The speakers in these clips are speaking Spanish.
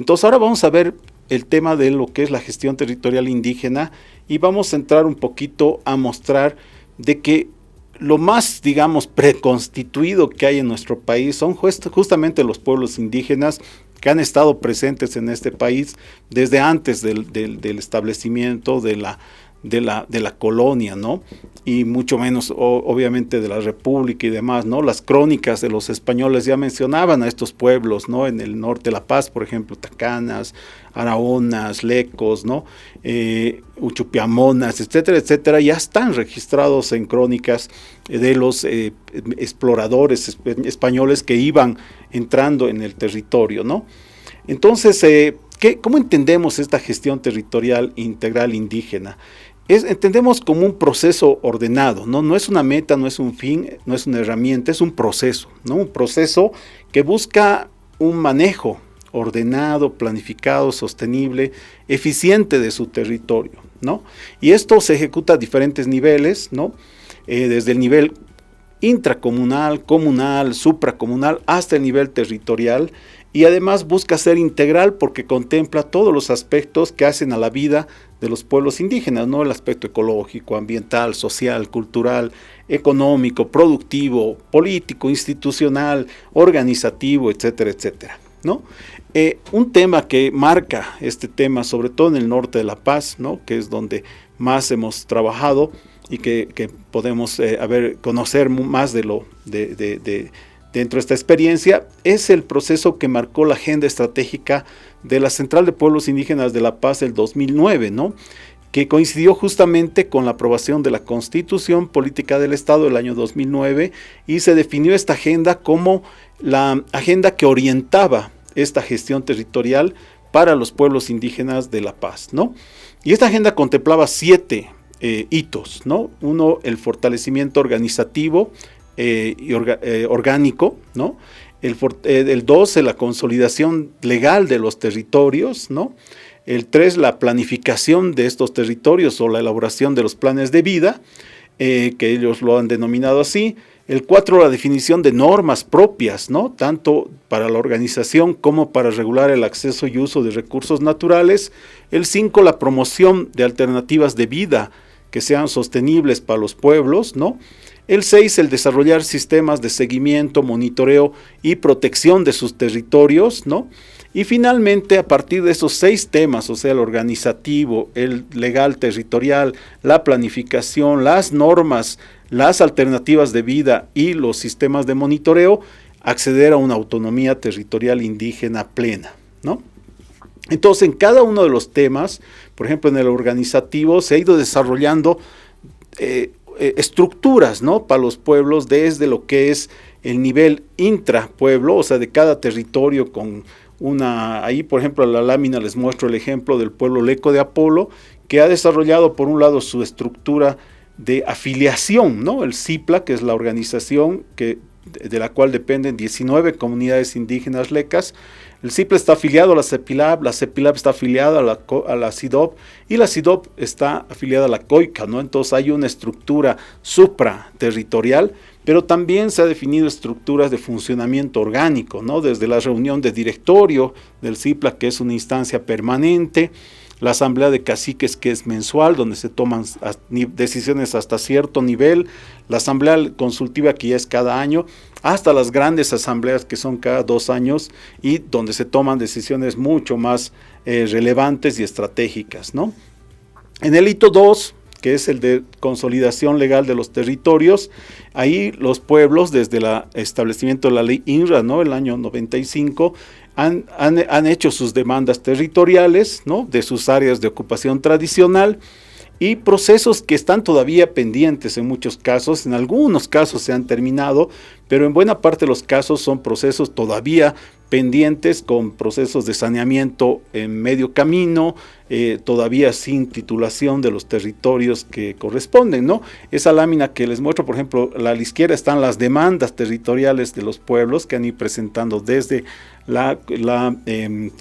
Entonces ahora vamos a ver el tema de lo que es la gestión territorial indígena y vamos a entrar un poquito a mostrar de que lo más, digamos, preconstituido que hay en nuestro país son justamente los pueblos indígenas que han estado presentes en este país desde antes del establecimiento de la colonia, ¿no? Y mucho menos, obviamente, de la República y demás, ¿no? Las crónicas de los españoles ya mencionaban a estos pueblos, ¿no? En el norte de La Paz, por ejemplo, Tacanas, Araonas, Lecos, ¿no? Uchupiamonas, etcétera, etcétera, ya están registrados en crónicas de los exploradores españoles que iban entrando en el territorio, ¿no? Entonces, ¿cómo entendemos esta gestión territorial integral indígena? Entendemos como un proceso ordenado, ¿no? No es una meta, no es un fin, no es una herramienta, es un proceso, ¿no? Un proceso que busca un manejo ordenado, planificado, sostenible, eficiente de su territorio, ¿no? Y esto se ejecuta a diferentes niveles, ¿no? Desde el nivel intracomunal, comunal, supracomunal, hasta el nivel territorial, y además busca ser integral porque contempla todos los aspectos que hacen a la vida de los pueblos indígenas, ¿no? El aspecto ecológico, ambiental, social, cultural, económico, productivo, político, institucional, organizativo, etcétera, etcétera, ¿no? Un tema que marca este tema, sobre todo en el norte de La Paz, ¿no? Que es donde más hemos trabajado y que podemos conocer más dentro de esta experiencia, es el proceso que marcó la agenda estratégica de la Central de Pueblos Indígenas de La Paz del 2009, ¿no? Que coincidió justamente con la aprobación de la Constitución Política del Estado del año 2009 y se definió esta agenda como la agenda que orientaba esta gestión territorial para los pueblos indígenas de La Paz, ¿no? Y esta agenda contemplaba 7 hitos, ¿no? Uno, el fortalecimiento organizativo y orgánico, ¿no? El 2, la consolidación legal de los territorios, ¿no? El 3, la planificación de estos territorios o la elaboración de los planes de vida, que ellos lo han denominado así. El 4, la definición de normas propias, ¿no? Tanto para la organización como para regular el acceso y uso de recursos naturales. El 5, la promoción de alternativas de vida que sean sostenibles para los pueblos, ¿no? El 6, el desarrollar sistemas de seguimiento, monitoreo y protección de sus territorios, ¿no? Y finalmente, a partir de esos 6 temas, o sea, el organizativo, el legal territorial, la planificación, las normas, las alternativas de vida y los sistemas de monitoreo, acceder a una autonomía territorial indígena plena, ¿no? Entonces, en cada uno de los temas, por ejemplo, en el organizativo, se ha ido desarrollando estructuras, ¿no? Para los pueblos, desde lo que es el nivel intrapueblo, o sea, de cada territorio con ahí por ejemplo en la lámina les muestro el ejemplo del pueblo Leco de Apolo, que ha desarrollado por un lado su estructura de afiliación, ¿no? El CIPLA, que es la organización de la cual dependen 19 comunidades indígenas lecas. El CIPLA está afiliado a la CEPILAB está afiliada a la CIDOB y la CIDOB está afiliada a la COICA, ¿no? Entonces hay una estructura supraterritorial, pero también se ha definido estructuras de funcionamiento orgánico, ¿no? Desde la reunión de directorio del CIPLA, que es una instancia permanente, la asamblea de caciques, que es mensual, donde se toman decisiones hasta cierto nivel, la asamblea consultiva, que ya es cada año, hasta las grandes asambleas, que son cada 2 años, y donde se toman decisiones mucho más relevantes y estratégicas, ¿no? En el hito 2, que es el de consolidación legal de los territorios, ahí los pueblos, desde el establecimiento de la ley INRA, ¿no? El año 95, han hecho sus demandas territoriales, ¿no? De sus áreas de ocupación tradicional, y procesos que están todavía pendientes en muchos casos. En algunos casos se han terminado, pero en buena parte de los casos son procesos todavía pendientes, con procesos de saneamiento en medio camino, todavía sin titulación de los territorios que corresponden, ¿no? Esa lámina que les muestro, por ejemplo, a la izquierda están las demandas territoriales de los pueblos que han ido presentando desde la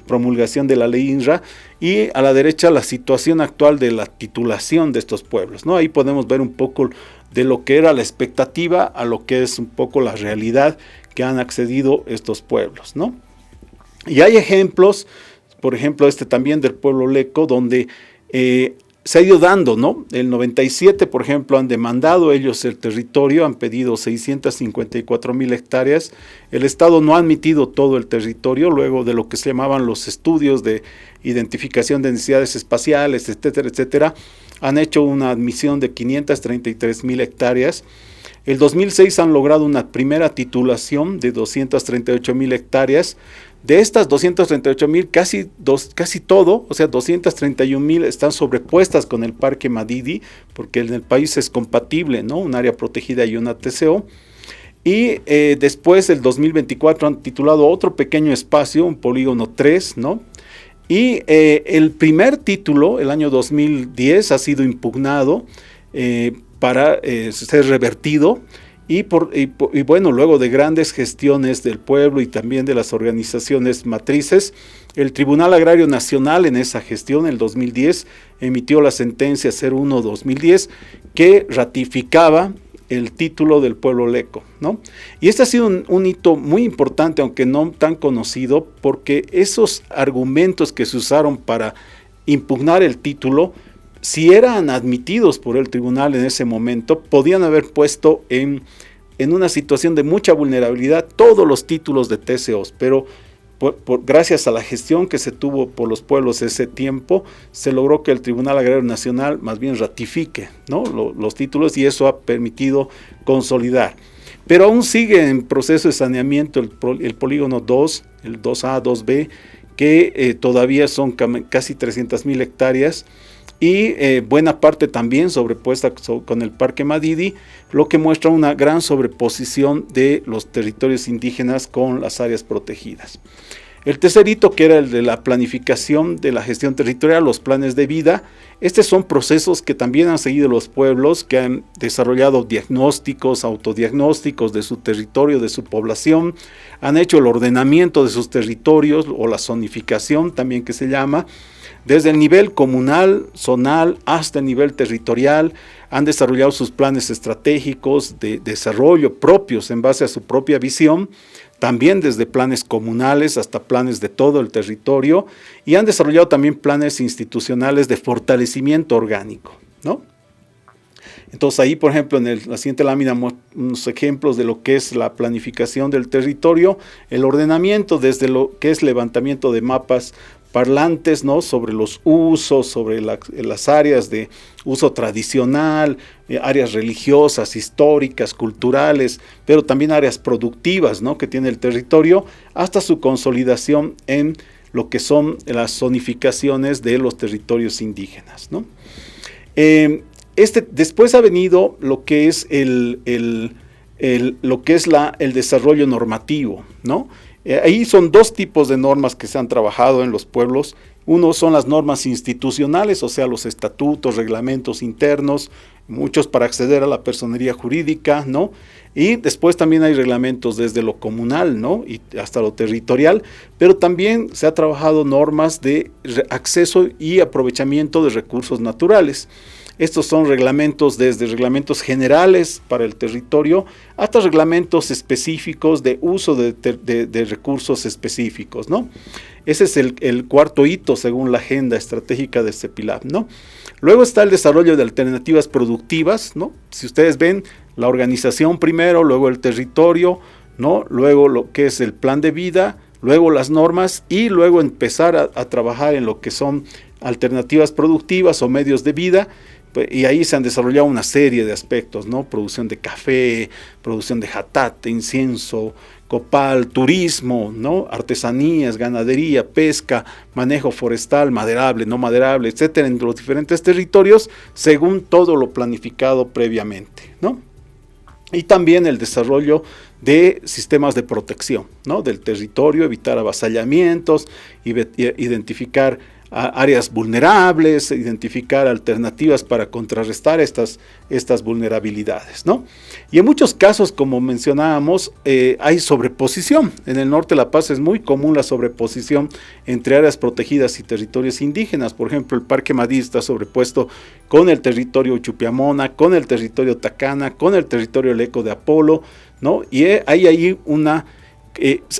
promulgación de la ley INRA, y a la derecha la situación actual de la titulación de estos pueblos, ¿no? Ahí podemos ver un poco de lo que era la expectativa a lo que es un poco la realidad que han accedido estos pueblos, ¿no? Y hay ejemplos, por ejemplo, también del pueblo leco, donde se ha ido dando, ¿no? El 97, por ejemplo, han demandado ellos el territorio, han pedido 654,000 hectáreas. El Estado no ha admitido todo el territorio, luego de lo que se llamaban los estudios de identificación de necesidades espaciales, etcétera, etcétera. Han hecho una admisión de 533,000 hectáreas. El 2006 han logrado una primera titulación de 238,000 hectáreas. De estas 238,000, casi todo, o sea, 231,000 están sobrepuestas con el Parque Madidi, porque en el país es compatible, ¿no? Un área protegida y una TCO. Y después, el 2024, han titulado otro pequeño espacio, un polígono 3, ¿no? Y el primer título, el año 2010, ha sido impugnado para ser revertido. Y bueno, luego de grandes gestiones del pueblo y también de las organizaciones matrices, el Tribunal Agrario Nacional en esa gestión, el 2010, emitió la sentencia 01-2010 que ratificaba el título del pueblo leco, ¿no? Y este ha sido un hito muy importante, aunque no tan conocido, porque esos argumentos que se usaron para impugnar el título, si eran admitidos por el tribunal en ese momento, podían haber puesto en una situación de mucha vulnerabilidad todos los títulos de TCOs, pero gracias a la gestión que se tuvo por los pueblos ese tiempo, se logró que el Tribunal Agrario Nacional más bien ratifique, ¿no? los títulos, y eso ha permitido consolidar. Pero aún sigue en proceso de saneamiento el polígono 2, el 2A, 2B, que todavía son casi 300,000 hectáreas, y buena parte también sobrepuesta con el Parque Madidi, lo que muestra una gran sobreposición de los territorios indígenas con las áreas protegidas. El tercer hito, que era el de la planificación de la gestión territorial, los planes de vida, estos son procesos que también han seguido los pueblos, que han desarrollado diagnósticos, autodiagnósticos de su territorio, de su población, han hecho el ordenamiento de sus territorios, o la zonificación también que se llama, desde el nivel comunal, zonal, hasta el nivel territorial. Han desarrollado sus planes estratégicos de desarrollo propios en base a su propia visión, también desde planes comunales hasta planes de todo el territorio, y han desarrollado también planes institucionales de fortalecimiento orgánico, ¿no? Entonces ahí, por ejemplo, en la siguiente lámina unos ejemplos de lo que es la planificación del territorio, el ordenamiento desde lo que es levantamiento de mapas parlantes, ¿no? Sobre los usos, sobre las áreas de uso tradicional, áreas religiosas, históricas, culturales, pero también áreas productivas, ¿no? Que tiene el territorio, hasta su consolidación en lo que son las zonificaciones de los territorios indígenas, ¿no? Después ha venido lo que es el desarrollo normativo, ¿no? Ahí son dos tipos de normas que se han trabajado en los pueblos. Uno son las normas institucionales, o sea, los estatutos, reglamentos internos, muchos para acceder a la personería jurídica, ¿no? Y después también hay reglamentos desde lo comunal, ¿no? Y hasta lo territorial, pero también se ha trabajado normas de acceso y aprovechamiento de recursos naturales. Estos son reglamentos desde reglamentos generales para el territorio hasta reglamentos específicos de uso de recursos específicos, ¿no? Ese es el cuarto hito según la agenda estratégica de CEPILAB, ¿no? Luego está el desarrollo de alternativas productivas, ¿no? Si ustedes ven, la organización primero, luego el territorio, ¿no? Luego lo que es el plan de vida, luego las normas, y luego empezar a trabajar en lo que son alternativas productivas o medios de vida. Y ahí se han desarrollado una serie de aspectos, ¿no? Producción de café, producción de jatate, incienso, copal, turismo, ¿no? Artesanías, ganadería, pesca, manejo forestal, maderable, no maderable, etcétera, en los diferentes territorios, según todo lo planificado previamente, ¿no? Y también el desarrollo de sistemas de protección, ¿no? Del territorio, evitar avasallamientos, identificar áreas vulnerables, identificar alternativas para contrarrestar estas vulnerabilidades, ¿no? Y en muchos casos, como mencionábamos, hay sobreposición. En el norte de La Paz es muy común la sobreposición entre áreas protegidas y territorios indígenas. Por ejemplo, el Parque Madí está sobrepuesto con el territorio Uchupiamona, con el territorio Tacana, con el territorio Leco de Apolo, ¿no? Y hay ahí una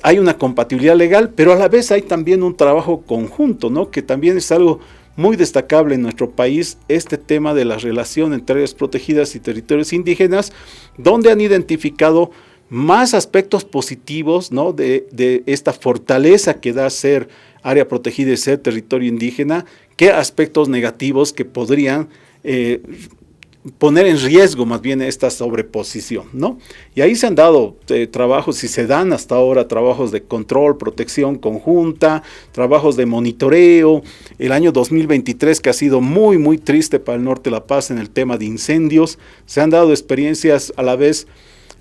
hay una compatibilidad legal, pero a la vez hay también un trabajo conjunto, ¿no? Que también es algo muy destacable en nuestro país, este tema de la relación entre áreas protegidas y territorios indígenas, donde han identificado más aspectos positivos, ¿no? de esta fortaleza que da ser área protegida y ser territorio indígena, que aspectos negativos que podrían poner en riesgo más bien esta sobreposición, ¿no? Y ahí se han dado trabajos y se dan hasta ahora trabajos de control, protección conjunta, trabajos de monitoreo. El año 2023, que ha sido muy, muy triste para el norte de La Paz en el tema de incendios, se han dado experiencias a la vez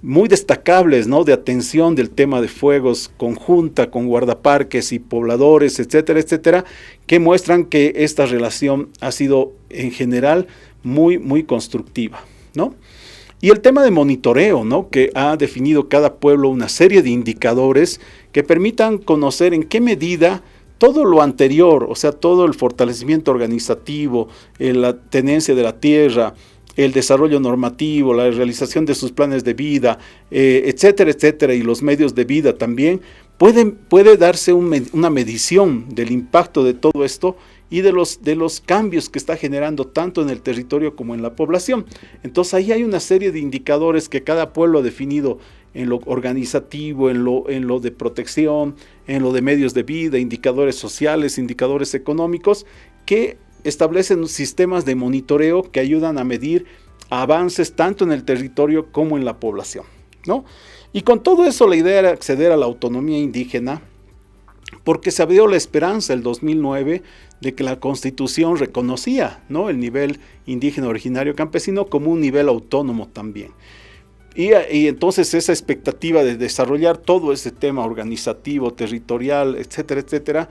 muy destacables, ¿no? De atención del tema de fuegos conjunta con guardaparques y pobladores, etcétera, etcétera, que muestran que esta relación ha sido en general muy, muy constructiva, ¿no? Y el tema de monitoreo, ¿no? Que ha definido cada pueblo una serie de indicadores que permitan conocer en qué medida todo lo anterior, o sea, todo el fortalecimiento organizativo, la tenencia de la tierra, el desarrollo normativo, la realización de sus planes de vida, etcétera, etcétera, y los medios de vida también, puede darse una medición del impacto de todo esto y de los cambios que está generando tanto en el territorio como en la población. Entonces ahí hay una serie de indicadores que cada pueblo ha definido en lo organizativo, en lo de protección, en lo de medios de vida, indicadores sociales, indicadores económicos, que establecen sistemas de monitoreo que ayudan a medir avances tanto en el territorio como en la población, ¿no? Y con todo eso la idea era acceder a la autonomía indígena, porque se abrió la esperanza el 2009 de que la Constitución reconocía, ¿no? El nivel indígena originario campesino como un nivel autónomo también. Y entonces esa expectativa de desarrollar todo ese tema organizativo, territorial, etcétera, etcétera,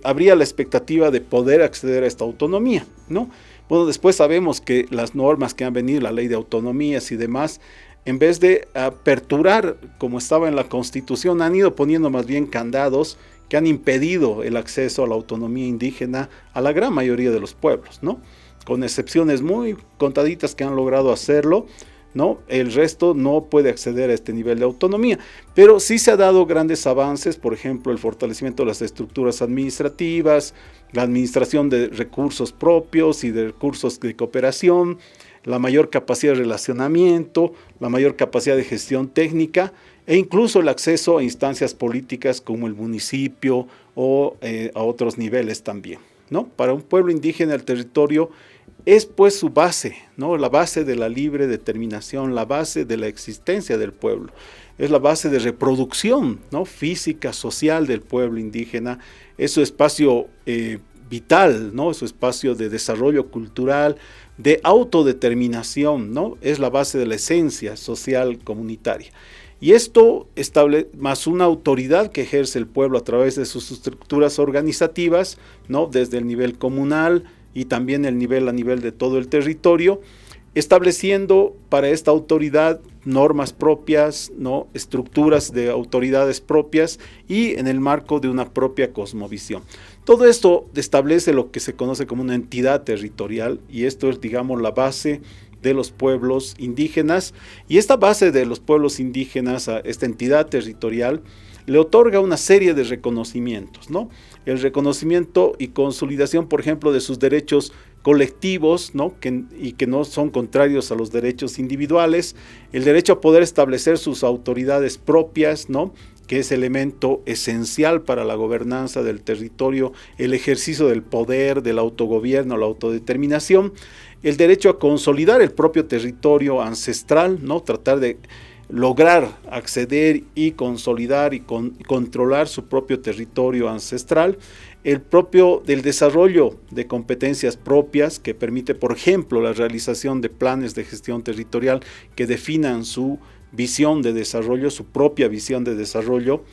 habría la expectativa de poder acceder a esta autonomía, ¿no? Bueno, después sabemos que las normas que han venido, la ley de autonomías y demás, en vez de aperturar como estaba en la Constitución, han ido poniendo más bien candados que han impedido el acceso a la autonomía indígena a la gran mayoría de los pueblos, ¿no? Con excepciones muy contaditas que han logrado hacerlo, ¿no? El resto no puede acceder a este nivel de autonomía, pero sí se ha dado grandes avances, por ejemplo, el fortalecimiento de las estructuras administrativas, la administración de recursos propios y de recursos de cooperación, la mayor capacidad de relacionamiento, la mayor capacidad de gestión técnica e incluso el acceso a instancias políticas como el municipio o a otros niveles también, ¿no? Para un pueblo indígena el territorio es pues su base, ¿no? La base de la libre determinación, la base de la existencia del pueblo. Es la base de reproducción, ¿no? Física, social del pueblo indígena. Es su espacio vital, ¿no? Es su espacio de desarrollo cultural, de autodeterminación, ¿no? Es la base de la esencia social comunitaria. Y esto más una autoridad que ejerce el pueblo a través de sus estructuras organizativas, ¿no? Desde el nivel comunal, y también a nivel de todo el territorio, estableciendo para esta autoridad normas propias, ¿no? Estructuras de autoridades propias y en el marco de una propia cosmovisión. Todo esto establece lo que se conoce como una entidad territorial y esto es, digamos, la base de los pueblos indígenas, y esta base de los pueblos indígenas a esta entidad territorial le otorga una serie de reconocimientos, ¿no? El reconocimiento y consolidación, por ejemplo, de sus derechos colectivos, ¿no? Y que no son contrarios a los derechos individuales, el derecho a poder establecer sus autoridades propias, ¿no? Que es elemento esencial para la gobernanza del territorio, el ejercicio del poder, del autogobierno, la autodeterminación, el derecho a consolidar el propio territorio ancestral, ¿no? Tratar de lograr acceder y consolidar y controlar su propio territorio ancestral, el propio del desarrollo de competencias propias que permite, por ejemplo, la realización de planes de gestión territorial que definan su visión de desarrollo, su propia visión de desarrollo,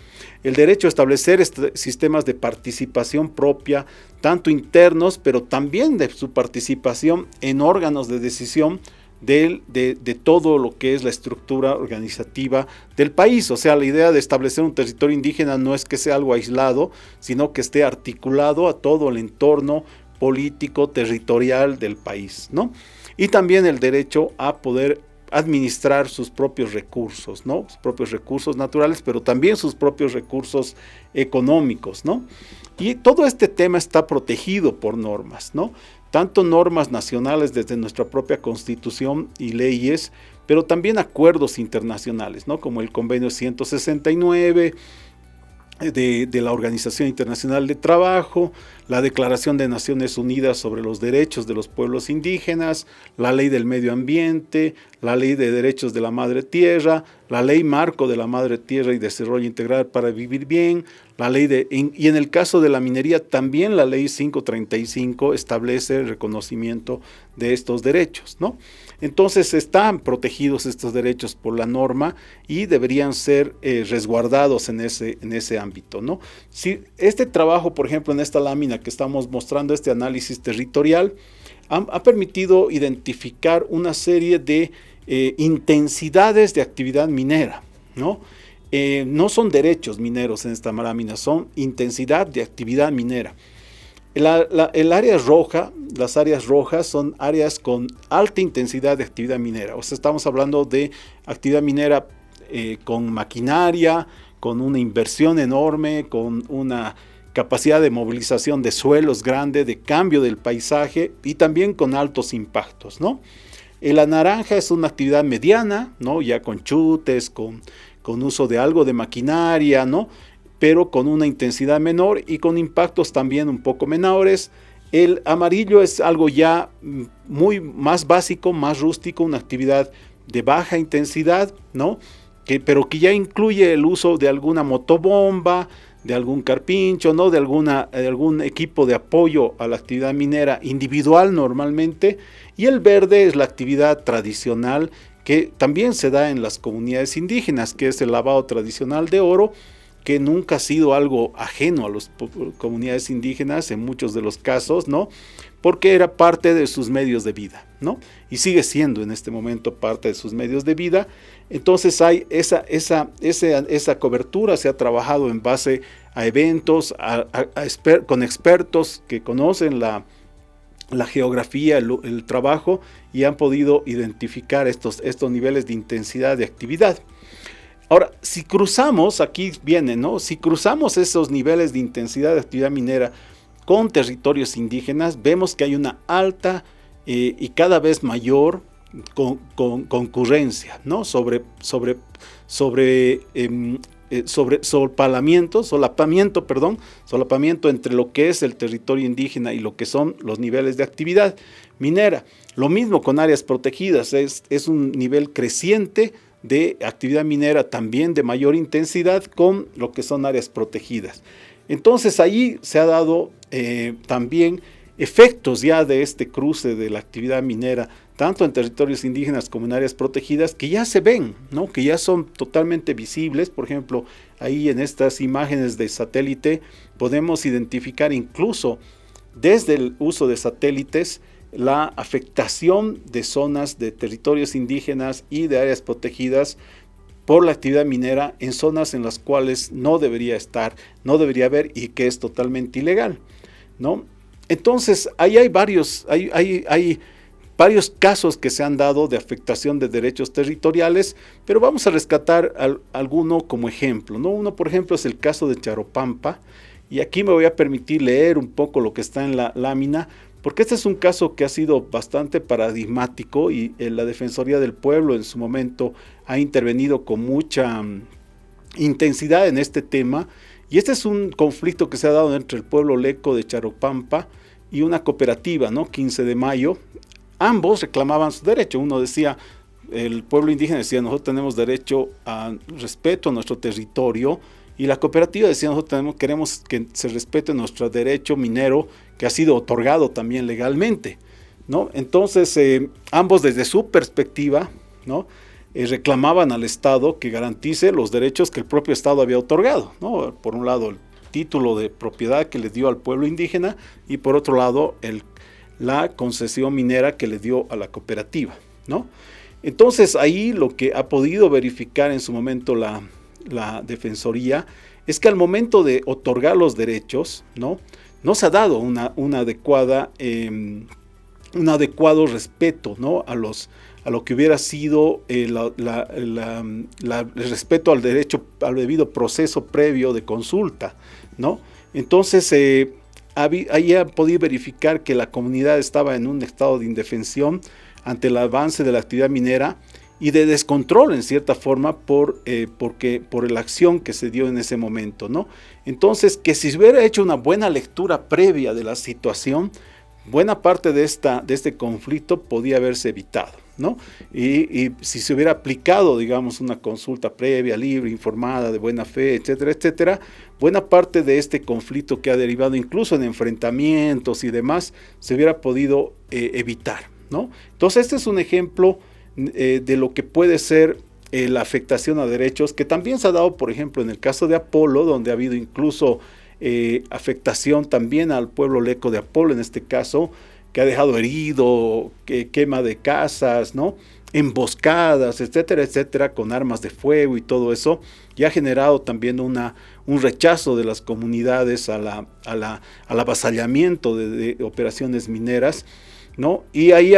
el derecho a establecer sistemas de participación propia, tanto internos, pero también de su participación en órganos de decisión de todo lo que es la estructura organizativa del país. O sea, la idea de establecer un territorio indígena no es que sea algo aislado, sino que esté articulado a todo el entorno político, territorial del país, ¿no? Y también el derecho a poder administrar sus propios recursos, ¿no? Sus propios recursos naturales, pero también sus propios recursos económicos, ¿no? Y todo este tema está protegido por normas, ¿no? Tanto normas nacionales desde nuestra propia Constitución y leyes, pero también acuerdos internacionales, ¿no? Como el Convenio 169 de la Organización Internacional de Trabajo, la Declaración de Naciones Unidas sobre los Derechos de los Pueblos Indígenas, la Ley del Medio Ambiente, la Ley de Derechos de la Madre Tierra, la Ley Marco de la Madre Tierra y Desarrollo Integral para Vivir Bien, y en el caso de la minería también la Ley 535 establece el reconocimiento de estos derechos, ¿no? Entonces están protegidos estos derechos por la norma y deberían ser resguardados en ese ámbito, ¿no? Si este trabajo, por ejemplo, en esta lámina que estamos mostrando, este análisis territorial, ha permitido identificar una serie de intensidades de actividad minera, ¿no? No son derechos mineros en esta lámina, son intensidad de actividad minera. El área roja, las áreas rojas son áreas con alta intensidad de actividad minera. O sea, estamos hablando de actividad minera con maquinaria, con una inversión enorme, con una capacidad de movilización de suelos grande, de cambio del paisaje y también con altos impactos, ¿no? La naranja es una actividad mediana, ¿no? Ya con chutes, con uso de algo de maquinaria, ¿no? Pero con una intensidad menor y con impactos también un poco menores. El amarillo es algo ya muy más básico, más rústico, una actividad de baja intensidad, ¿no? Pero que ya incluye el uso de alguna motobomba, de algún carpincho, ¿no? De algún equipo de apoyo a la actividad minera individual normalmente. Y el verde es la actividad tradicional que también se da en las comunidades indígenas, que es el lavado tradicional de oro, que nunca ha sido algo ajeno a las comunidades indígenas en muchos de los casos, ¿no? Porque era parte de sus medios de vida, ¿no? Y sigue siendo en este momento parte de sus medios de vida. Entonces hay esa cobertura, se ha trabajado en base a eventos, con expertos que conocen la geografía, el trabajo, y han podido identificar estos niveles de intensidad de actividad. Ahora, si cruzamos, aquí viene, ¿no? Si cruzamos esos niveles de intensidad de actividad minera con territorios indígenas, vemos que hay una alta y cada vez mayor concurrencia, ¿no? Solapamiento entre lo que es el territorio indígena y lo que son los niveles de actividad minera. Lo mismo con áreas protegidas, es un nivel creciente de actividad minera también de mayor intensidad con lo que son áreas protegidas. Entonces ahí se ha dado también efectos ya de este cruce de la actividad minera, tanto en territorios indígenas como en áreas protegidas, que ya se ven, ¿no? Que ya son totalmente visibles. Por ejemplo, ahí en estas imágenes de satélite podemos identificar incluso desde el uso de satélites la afectación de zonas de territorios indígenas y de áreas protegidas por la actividad minera en zonas en las cuales no debería estar, no debería haber y que es totalmente ilegal, ¿no? Entonces, ahí hay varios casos que se han dado de afectación de derechos territoriales, pero vamos a rescatar alguno como ejemplo, ¿no? Uno, por ejemplo, es el caso de Charopampa, y aquí me voy a permitir leer un poco lo que está en la lámina, porque este es un caso que ha sido bastante paradigmático y la Defensoría del Pueblo en su momento ha intervenido con mucha intensidad en este tema, y este es un conflicto que se ha dado entre el pueblo leco de Charopampa y una cooperativa, ¿no? 15 de Mayo. Ambos reclamaban su derecho. Uno decía, el pueblo indígena decía, nosotros tenemos derecho a respeto a nuestro territorio, y la cooperativa decía, nosotros queremos que se respete nuestro derecho minero que ha sido otorgado también legalmente, ¿no? Entonces, ambos desde su perspectiva, ¿no? Reclamaban al Estado que garantice los derechos que el propio Estado había otorgado, ¿no? Por un lado, el título de propiedad que le dio al pueblo indígena, y por otro lado, la concesión minera que le dio a la cooperativa, ¿no? Entonces, ahí lo que ha podido verificar en su momento la Defensoría es que al momento de otorgar los derechos, no se ha dado un adecuado respeto, ¿no? a a lo que hubiera sido el respeto al derecho, al debido proceso previo de consulta, ¿no? Entonces, ahí han podido verificar que la comunidad estaba en un estado de indefensión ante el avance de la actividad minera y de descontrol en cierta forma por la acción que se dio en ese momento, ¿no? Entonces, que si se hubiera hecho una buena lectura previa de la situación, buena parte de este conflicto podía haberse evitado, ¿no? Y si se hubiera aplicado, digamos, una consulta previa, libre, informada, de buena fe, etcétera, etcétera, buena parte de este conflicto que ha derivado incluso en enfrentamientos y demás, se hubiera podido evitar, ¿no? Entonces, este es un ejemplo de lo que puede ser la afectación a derechos, que también se ha dado, por ejemplo, en el caso de Apolo, donde ha habido incluso afectación también al pueblo leco de Apolo, en este caso, que ha dejado herido, quema de casas, ¿no? Emboscadas, etcétera, etcétera, con armas de fuego y todo eso, y ha generado también un rechazo de las comunidades al avasallamiento de operaciones mineras, ¿no? Y ahí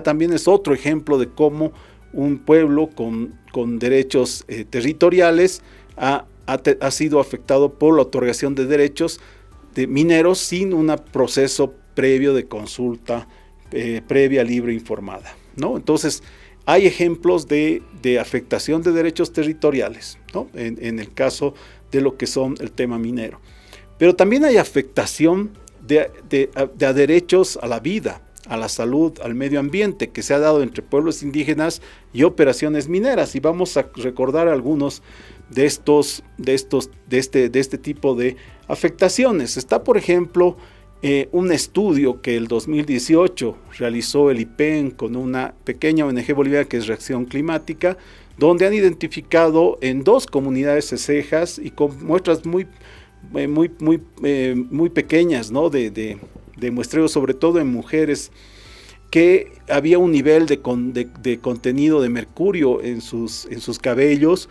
también es otro ejemplo de cómo un pueblo con derechos territoriales ha sido afectado por la otorgación de derechos de mineros sin un proceso previo de consulta previa, libre e informada, ¿no? Entonces, hay ejemplos de afectación de derechos territoriales, ¿no? En el caso de lo que son el tema minero. Pero también hay afectación de derechos a la vida, a la salud, al medio ambiente, que se ha dado entre pueblos indígenas y operaciones mineras. Y vamos a recordar algunos de este tipo de afectaciones. Está, por ejemplo, un estudio que el 2018 realizó el IPEN con una pequeña ONG boliviana que es Reacción Climática, donde han identificado en 2 comunidades cesejas y con muestras muy pequeñas, ¿no? de muestreo, sobre todo en mujeres, que había un nivel de contenido de mercurio en sus cabellos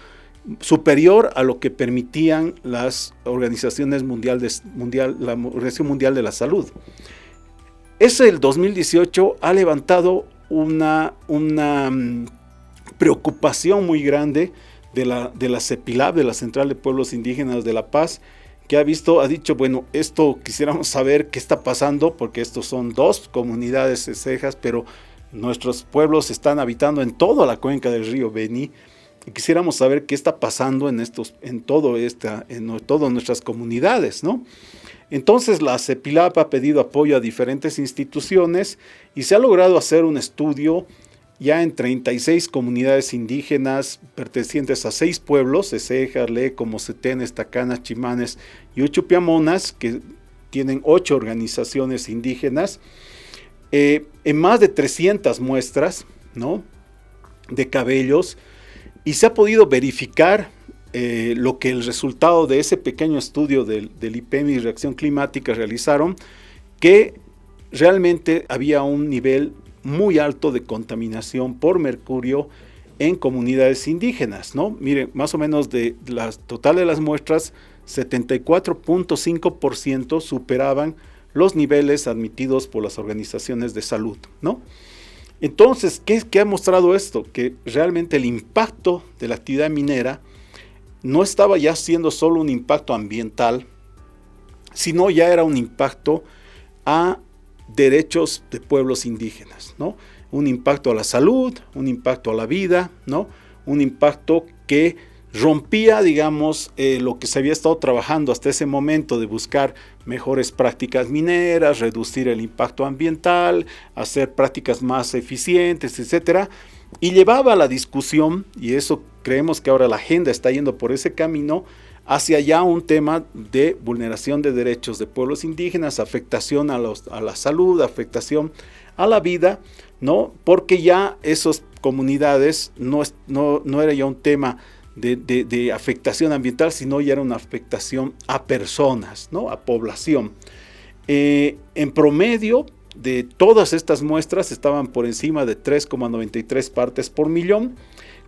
superior a lo que permitían las organizaciones la Organización Mundial de la Salud. El 2018 ha levantado una preocupación muy grande de la CEPILAB, de la Central de Pueblos Indígenas de La Paz, que ha dicho, bueno, esto quisiéramos saber qué está pasando, porque estos son 2 comunidades cesejas, pero nuestros pueblos están habitando en toda la cuenca del río Beni, y quisiéramos saber qué está pasando en todas nuestras comunidades, ¿no? Entonces la CEPILAB ha pedido apoyo a diferentes instituciones y se ha logrado hacer un estudio ya en 36 comunidades indígenas pertenecientes a 6 pueblos, Cesejas, Leco, Mocetenes, Tacanas, Chimanes y Uchupiamonas, que tienen 8 organizaciones indígenas, en más de 300 muestras, ¿no?, de cabellos, y se ha podido verificar lo que el resultado de ese pequeño estudio del IPEN y Reacción Climática realizaron, que realmente había un nivel muy alto de contaminación por mercurio en comunidades indígenas, ¿no? Miren, más o menos de las total de las muestras, 74.5% superaban los niveles admitidos por las organizaciones de salud, ¿no? Entonces, ¿qué ha mostrado esto? Que realmente el impacto de la actividad minera no estaba ya siendo solo un impacto ambiental, sino ya era un impacto a derechos de pueblos indígenas, ¿no? Un impacto a la salud, un impacto a la vida, ¿no? Un impacto que rompía, digamos, lo que se había estado trabajando hasta ese momento de buscar mejores prácticas mineras, reducir el impacto ambiental, hacer prácticas más eficientes, etcétera, y llevaba a la discusión, y eso creemos que ahora la agenda está yendo por ese camino, hacia ya un tema de vulneración de derechos de pueblos indígenas, afectación a la salud, afectación a la vida, ¿no? Porque ya esas comunidades no era ya un tema de afectación ambiental, sino ya era una afectación a personas, ¿no?, a población. En promedio de todas estas muestras estaban por encima de 3,93 partes por millón,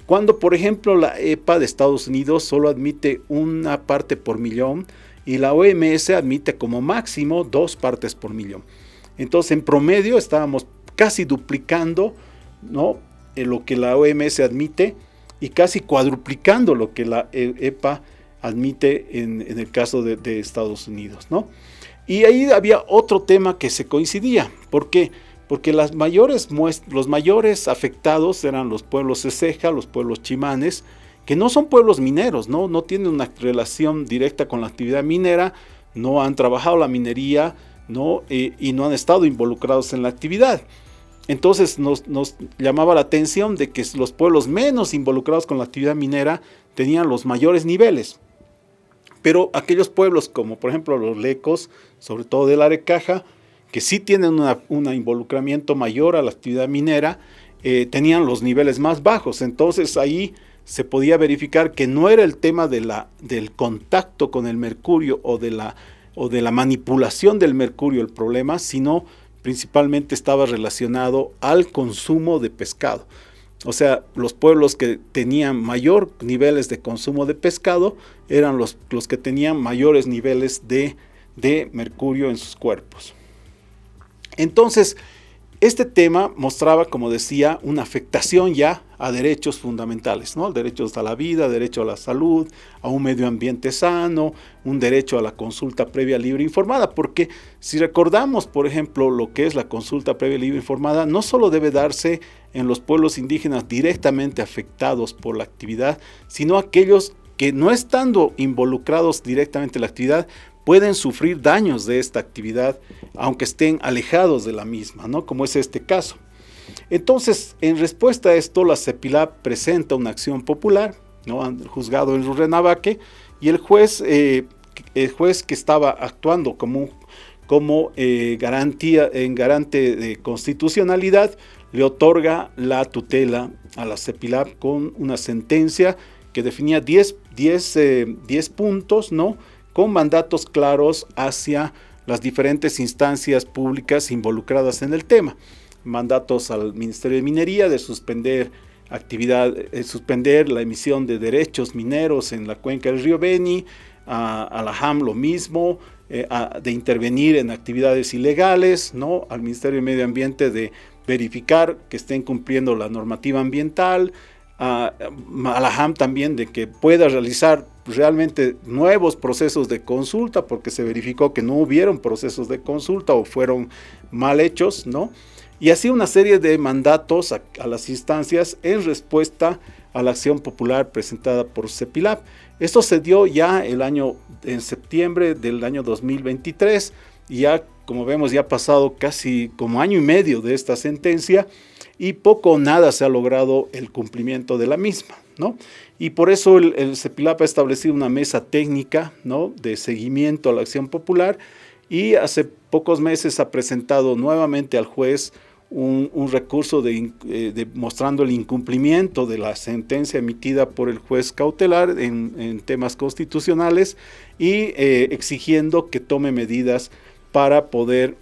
cuando por ejemplo la EPA de Estados Unidos solo admite 1 parte por millón y la OMS admite como máximo 2 partes por millón. Entonces en promedio estábamos casi duplicando ¿no? Lo que la OMS admite y casi cuadruplicando lo que la EPA admite en el caso de Estados Unidos, ¿no? Y ahí había otro tema que se coincidía. ¿Por qué? Porque los mayores afectados eran los pueblos Ceja, los pueblos chimanes, que no son pueblos mineros, no tienen una relación directa con la actividad minera, no han trabajado la minería, y no han estado involucrados en la actividad. Entonces nos llamaba la atención de que los pueblos menos involucrados con la actividad minera tenían los mayores niveles. Pero aquellos pueblos como por ejemplo los lecos, sobre todo del Arecaja, que sí tienen un involucramiento mayor a la actividad minera, tenían los niveles más bajos. Entonces ahí se podía verificar que no era el tema del contacto con el mercurio o de la manipulación del mercurio el problema, sino principalmente estaba relacionado al consumo de pescado. O sea, los pueblos que tenían mayor niveles de consumo de pescado eran los que tenían mayores niveles de mercurio en sus cuerpos. Entonces, este tema mostraba, como decía, una afectación ya a derechos fundamentales, ¿no? Derechos a la vida, derecho a la salud, a un medio ambiente sano, un derecho a la consulta previa libre e informada, porque si recordamos, por ejemplo, lo que es la consulta previa libre e informada, no solo debe darse en los pueblos indígenas directamente afectados por la actividad, sino aquellos que no estando involucrados directamente en la actividad, pueden sufrir daños de esta actividad, aunque estén alejados de la misma, ¿no? Como es este caso. Entonces, en respuesta a esto, la CEPILAB presenta una acción popular, ¿no? Han juzgado en Rurrenabaque, y el juez que estaba actuando como garante de constitucionalidad, le otorga la tutela a la CEPILAB con una sentencia que definía 10 puntos, ¿no? Con mandatos claros hacia las diferentes instancias públicas involucradas en el tema. Mandatos al Ministerio de Minería de suspender la emisión de derechos mineros en la cuenca del río Beni, a la JAM lo mismo, de intervenir en actividades ilegales, ¿no? Al Ministerio de Medio Ambiente de verificar que estén cumpliendo la normativa ambiental, a la JAM también de que pueda realizar realmente nuevos procesos de consulta, porque se verificó que no hubieron procesos de consulta o fueron mal hechos, ¿no? Y así una serie de mandatos a las instancias en respuesta a la acción popular presentada por CEPILAB. Esto se dio ya en septiembre del año 2023, y ya, como vemos, ya ha pasado casi como año y medio de esta sentencia, y poco o nada se ha logrado el cumplimiento de la misma, ¿no? Y por eso el CEPILAB ha establecido una mesa técnica, ¿no? De seguimiento a la acción popular, y hace pocos meses ha presentado nuevamente al juez un recurso mostrando el incumplimiento de la sentencia emitida por el juez cautelar en temas constitucionales, y exigiendo que tome medidas para poder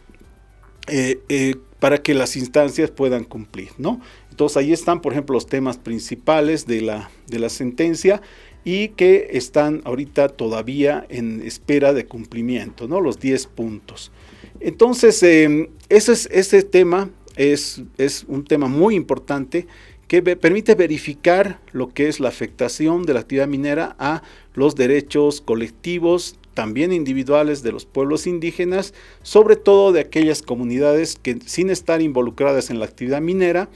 para que las instancias puedan cumplir, ¿no? Entonces ahí están, por ejemplo, los temas principales de la sentencia, y que están ahorita todavía en espera de cumplimiento, ¿no? Los 10 puntos. Entonces, ese tema es un tema muy importante que permite verificar lo que es la afectación de la actividad minera a los derechos colectivos, también individuales, de los pueblos indígenas, sobre todo de aquellas comunidades que, sin estar involucradas en la actividad minera,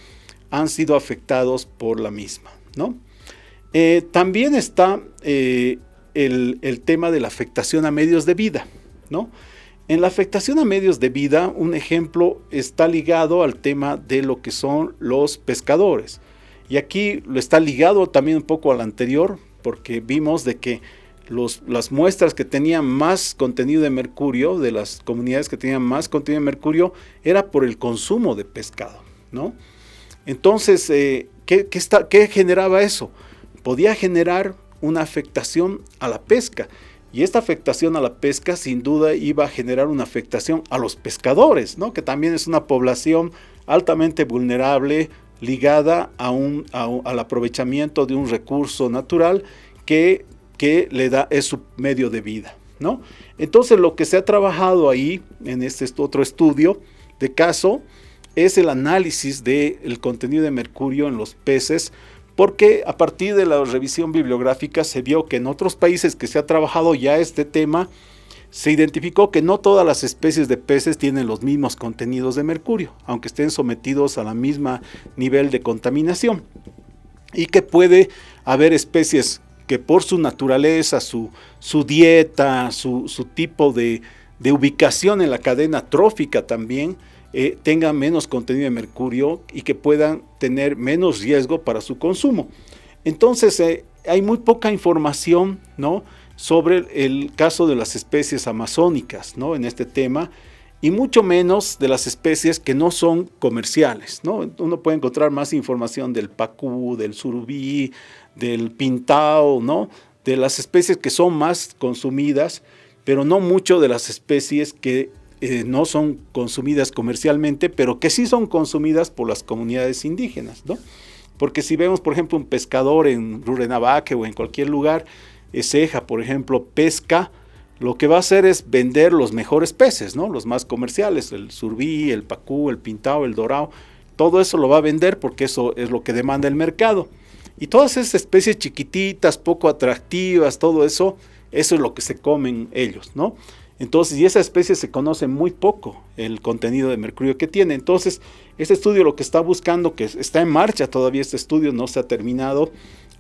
han sido afectados por la misma, ¿no? También está el tema de la afectación a medios de vida, ¿no? En la afectación a medios de vida, un ejemplo está ligado al tema de lo que son los pescadores. Y aquí lo está ligado también un poco al anterior, porque vimos de que las muestras que tenían más contenido de mercurio, de las comunidades que tenían más contenido de mercurio, era por el consumo de pescado, ¿no? Entonces, ¿qué generaba eso? Podía generar una afectación a la pesca, y esta afectación a la pesca sin duda iba a generar una afectación a los pescadores, ¿no? Que también es una población altamente vulnerable, ligada al aprovechamiento de un recurso natural que es su medio de vida, ¿no? Entonces lo que se ha trabajado ahí en este otro estudio de caso es el análisis del contenido de mercurio en los peces, porque a partir de la revisión bibliográfica se vio que en otros países que se ha trabajado ya este tema, se identificó que no todas las especies de peces tienen los mismos contenidos de mercurio, aunque estén sometidos a la misma nivel de contaminación, y que puede haber especies que por su naturaleza, su dieta, su tipo de ubicación en la cadena trófica también, tengan menos contenido de mercurio y que puedan tener menos riesgo para su consumo. Entonces hay muy poca información, ¿no?, sobre el caso de las especies amazónicas, ¿no?, en este tema, y mucho menos de las especies que no son comerciales, ¿no? Uno puede encontrar más información del pacú, del surubí, del pintao, ¿no?, de las especies que son más consumidas, pero no mucho de las especies que no son consumidas comercialmente, pero que sí son consumidas por las comunidades indígenas, ¿no? Porque si vemos, por ejemplo, un pescador en Rurrenabaque o en cualquier lugar, Ceja, por ejemplo, pesca, lo que va a hacer es vender los mejores peces, ¿no?, los más comerciales, el surubí, el pacú, el pintao, el dorao, todo eso lo va a vender porque eso es lo que demanda el mercado. Y todas esas especies chiquititas, poco atractivas, todo eso es lo que se comen ellos, ¿no? Entonces, y esa especie se conoce muy poco el contenido de mercurio que tiene. Entonces, este estudio lo que está buscando, que está en marcha todavía, este estudio no se ha terminado,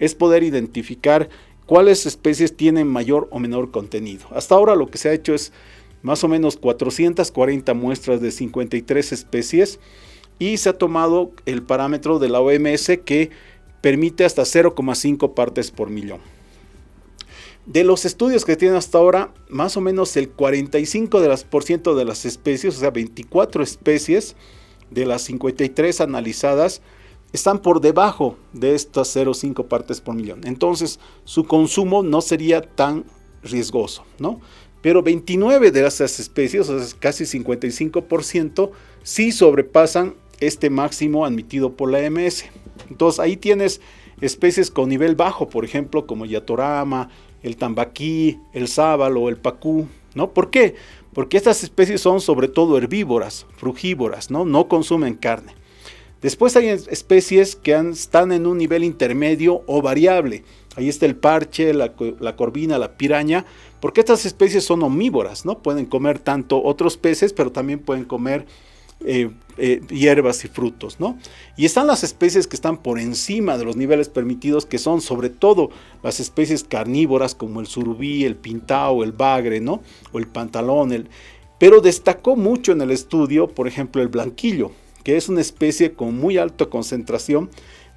es poder identificar cuáles especies tienen mayor o menor contenido. Hasta ahora lo que se ha hecho es más o menos 440 muestras de 53 especies y se ha tomado el parámetro de la OMS que permite hasta 0,5 partes por millón. De los estudios que tienen hasta ahora, más o menos el 45% de las especies, o sea 24 especies de las 53 analizadas, están por debajo de estas 0,5 partes por millón. Entonces su consumo no sería tan riesgoso, ¿no? Pero 29 de esas especies, o sea, casi 55%, sí sobrepasan este máximo admitido por la OMS. Entonces ahí tienes especies con nivel bajo, por ejemplo, como Yatorama, el tambaquí, el sábalo, el pacú, ¿no? ¿Por qué? Porque estas especies son sobre todo herbívoras, frugívoras, ¿no? No consumen carne. Después hay especies que están en un nivel intermedio o variable. Ahí está el parche, la corvina, la piraña, porque estas especies son omnívoras, ¿no? Pueden comer tanto otros peces, pero también pueden comer hierbas y frutos, ¿no? Y están las especies que están por encima de los niveles permitidos, que son sobre todo las especies carnívoras como el surubí, el pintao, el bagre, ¿no?, o el pantalón. Pero destacó mucho en el estudio, por ejemplo, el blanquillo, que es una especie con muy alta concentración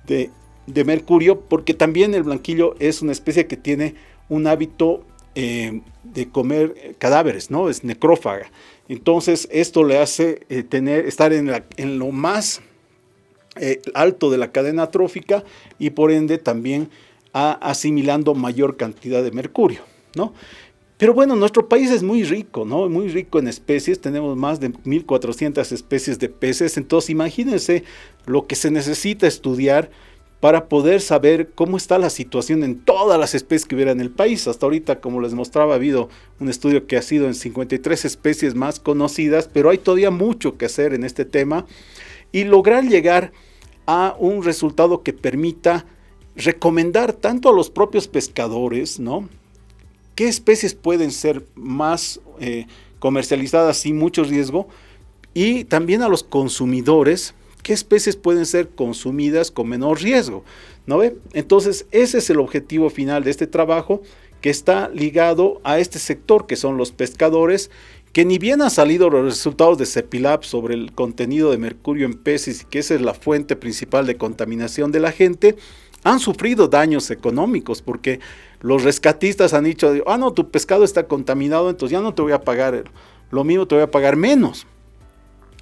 de mercurio, porque también el blanquillo es una especie que tiene un hábito de comer cadáveres, ¿no? Es necrófaga. Entonces esto le hace estar en lo más alto de la cadena trófica y por ende también asimilando mayor cantidad de mercurio, ¿no? Pero bueno, nuestro país es muy rico, ¿no? Muy rico en especies, tenemos más de 1,400 especies de peces, entonces imagínense lo que se necesita estudiar para poder saber cómo está la situación en todas las especies que hubiera en el país. Hasta ahorita, como les mostraba, ha habido un estudio que ha sido en 53 especies más conocidas, pero hay todavía mucho que hacer en este tema y lograr llegar a un resultado que permita recomendar tanto a los propios pescadores, ¿no?, qué especies pueden ser más comercializadas sin mucho riesgo, y también a los consumidores qué especies pueden ser consumidas con menor riesgo, ¿no ve? Entonces ese es el objetivo final de este trabajo, que está ligado a este sector que son los pescadores, que ni bien han salido los resultados de CEPILAB sobre el contenido de mercurio en peces y que esa es la fuente principal de contaminación de la gente, han sufrido daños económicos porque los rescatistas han dicho, no, tu pescado está contaminado, entonces ya no te voy a pagar lo mismo, te voy a pagar menos,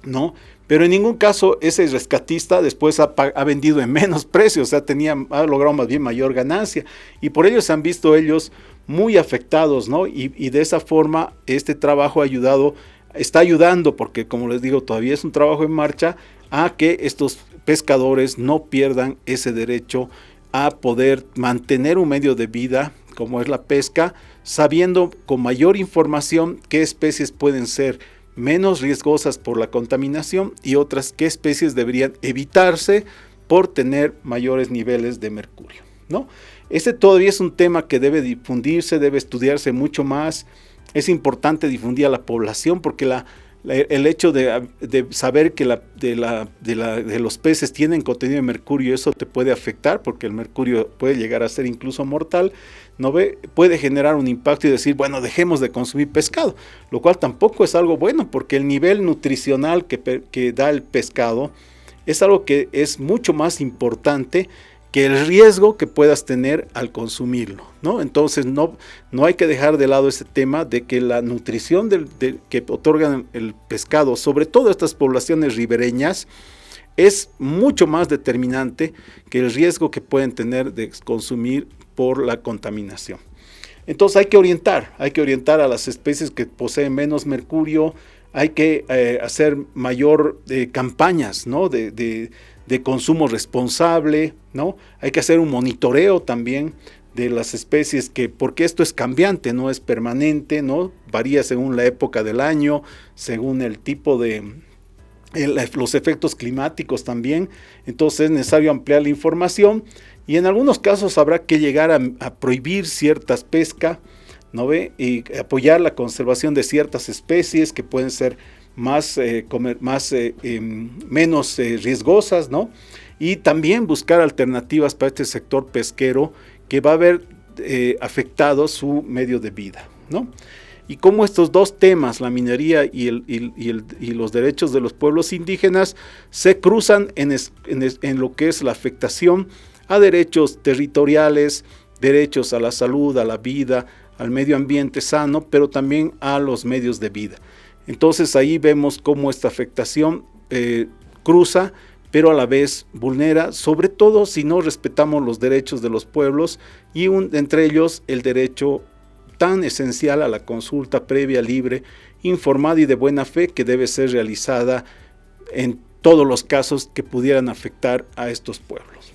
¿no? Pero en ningún caso ese rescatista después ha vendido en menos precio, o sea, ha logrado más bien mayor ganancia, y por ello se han visto ellos muy afectados, ¿no? Y de esa forma este trabajo está ayudando, porque como les digo, todavía es un trabajo en marcha, a que estos pescadores no pierdan ese derecho a poder mantener un medio de vida como es la pesca, sabiendo con mayor información qué especies pueden ser menos riesgosas por la contaminación y otras qué especies deberían evitarse por tener mayores niveles de mercurio, ¿no? Este todavía es un tema que debe difundirse, debe estudiarse mucho más. Es importante difundir a la población porque el hecho de saber que los peces tienen contenido de mercurio, eso te puede afectar porque el mercurio puede llegar a ser incluso mortal, puede generar un impacto y decir, bueno, dejemos de consumir pescado, lo cual tampoco es algo bueno porque el nivel nutricional que da el pescado es algo que es mucho más importante que el riesgo que puedas tener al consumirlo, ¿no? Entonces no hay que dejar de lado ese tema de que la nutrición que otorgan el pescado, sobre todo estas poblaciones ribereñas, es mucho más determinante que el riesgo que pueden tener de consumir por la contaminación. Entonces hay que orientar a las especies que poseen menos mercurio, hay que hacer mayor campañas, ¿no? de consumo responsable, ¿no? Hay que hacer un monitoreo también de las especies porque esto es cambiante, no es permanente, ¿no? Varía según la época del año, según el tipo los efectos climáticos también. Entonces es necesario ampliar la información y en algunos casos habrá que llegar a prohibir ciertas pesca, ¿no ve? Y apoyar la conservación de ciertas especies que pueden ser menos riesgosas, ¿no? Y también buscar alternativas para este sector pesquero que va a ver afectado su medio de vida, ¿no? Y cómo estos dos temas, la minería y los derechos de los pueblos indígenas, se cruzan en lo que es la afectación a derechos territoriales, derechos a la salud, a la vida, al medio ambiente sano, pero también a los medios de vida. Entonces ahí vemos cómo esta afectación cruza, pero a la vez vulnera, sobre todo si no respetamos los derechos de los pueblos y entre ellos el derecho tan esencial a la consulta previa, libre, informada y de buena fe que debe ser realizada en todos los casos que pudieran afectar a estos pueblos.